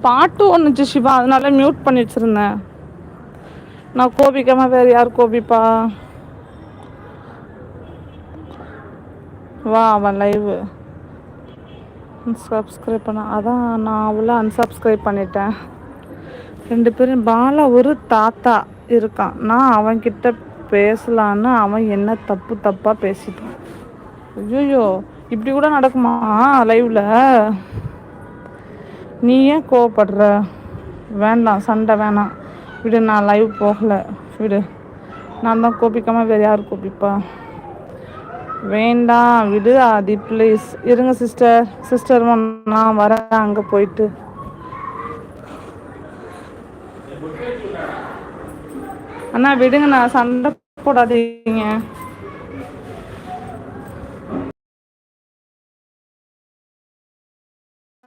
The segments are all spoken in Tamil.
பாட்டு ஒன்னுச்சு சிவா, அதனால மியூட் பண்ணி வச்சிருந்தேன். நான் கோபிக்காம வேற யார் கோபிப்பா? வா அவன் லைவு சப்ஸ்கிரைப் பண்ண, அதான் நான் அவளை அன்சப்ஸ்கிரைப் பண்ணிட்டேன். 2 பேரும் பாலா ஒரு தாத்தா இருக்கான். நான் அவன்கிட்ட பேசலான்னு அவன் என்ன தப்பு தப்பா பேசிட்டான். ஐயோ, இப்படி கூட நடக்குமா லைவ்ல? நீ ஏன் கோவப்படுற? வேண்டாம், சண்டை வேணாம், விடு. நான் லைவ் போகல, விடு. நான் தான் கோபிக்காம வேற யார் கோபிப்பா? வேண்டாம் விடு ஆதி ப்ளீஸ். இருங்க சிஸ்டர், சிஸ்டர் நான் வரேன் அங்கே போயிட்டு. அண்ணா விடுங்கண்ணா, சண்டை போடாதீங்க.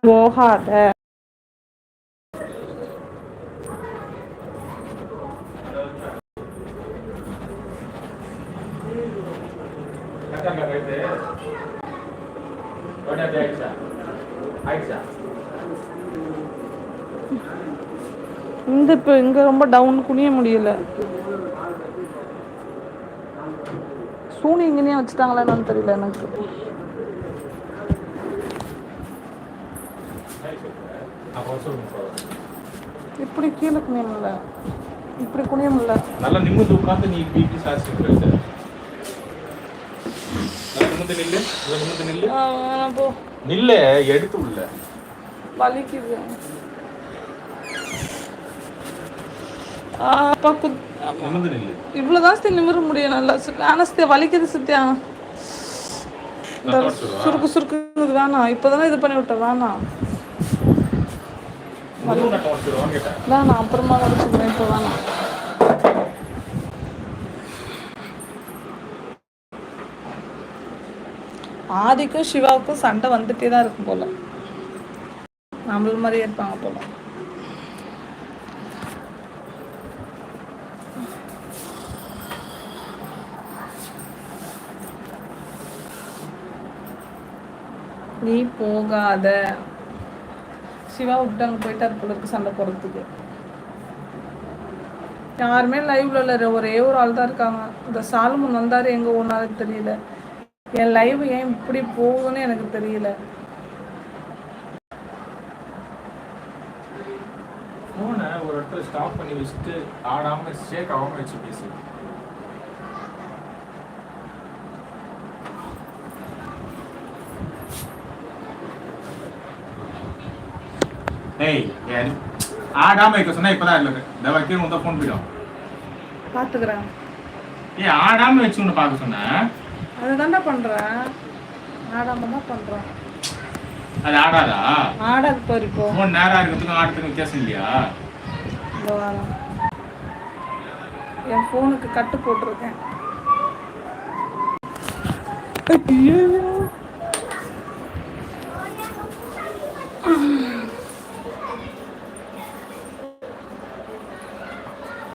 போகாத. இந்த இப்போ இங்கே ரொம்ப டவுன், குனிய முடியல. சூனி இங்கேயே வச்சுட்டாங்களா என்னன்னு தெரியல எனக்கு. இப்படி கீழே குனிய முடியல, இப்படி குனிய முடியல. நல்லா நிமிர்ந்து உட்காந்து நீ இப்படி சாதிச்சு நில்ல, எடுத்து உள்ள வலிக்குது. இவ்வளவுதான் நிமிர முடியும். நல்லா ஆனஸ்தியா வலிக்குது சத்யா. சுருக்கு சுருக்கு வேணாம், இப்பதானே இது பண்ணி விட்ட. வேணாம் வேணாம், அப்புறமா வலிச்சுக்கிறேன், இப்போ வேணாம். ஆதிக்கும் சிவாவுக்கும் சண்டை வந்துட்டே தான் இருக்கும் போல. நம்மள மாதிரியே இருப்பாங்க போல. நீ போகாத. சிவா விட்டு அங்கே போயிட்டார் போல இருக்கு சண்டை போடுறதுக்கு. யாருமே லைவ்ல இல்லை, ஒரே ஒரு ஆள் தான் இருக்காங்க. இந்த சாலமன் வந்தாரு, எங்க ஓனாரு தெரியல. என் லைவ் ஏன் இப்படி போகுதுன்னு எனக்கு தெரியல. போனை ஒரு இடத்துல ஸ்டாப் பண்ணி வச்சுட்டு ஆடாம ஷேக் ஆகாம வச்சு பேசு. ஆடாம வைக்க சொன்னா இப்பதான் இல்லை, இந்த வைக்கணும் தான் ஃபோன் போயிடும். பாத்துக்கிறேன். ஆடாம வச்சு ஒன்று பார்க்க சொன்னேன். அதுதான்டா பண்றேன், ஆடாம தான் பண்றேன். அது ஆடாதா? ஆடாது பாரு. இப்போ ஃபோன் நேரா இருக்கிறதுக்கும் ஆடுறதுக்கும் வித்தியாசம் இல்லையா? என் ஃபோனுக்கு கட்டு போட்டிருக்கேன்.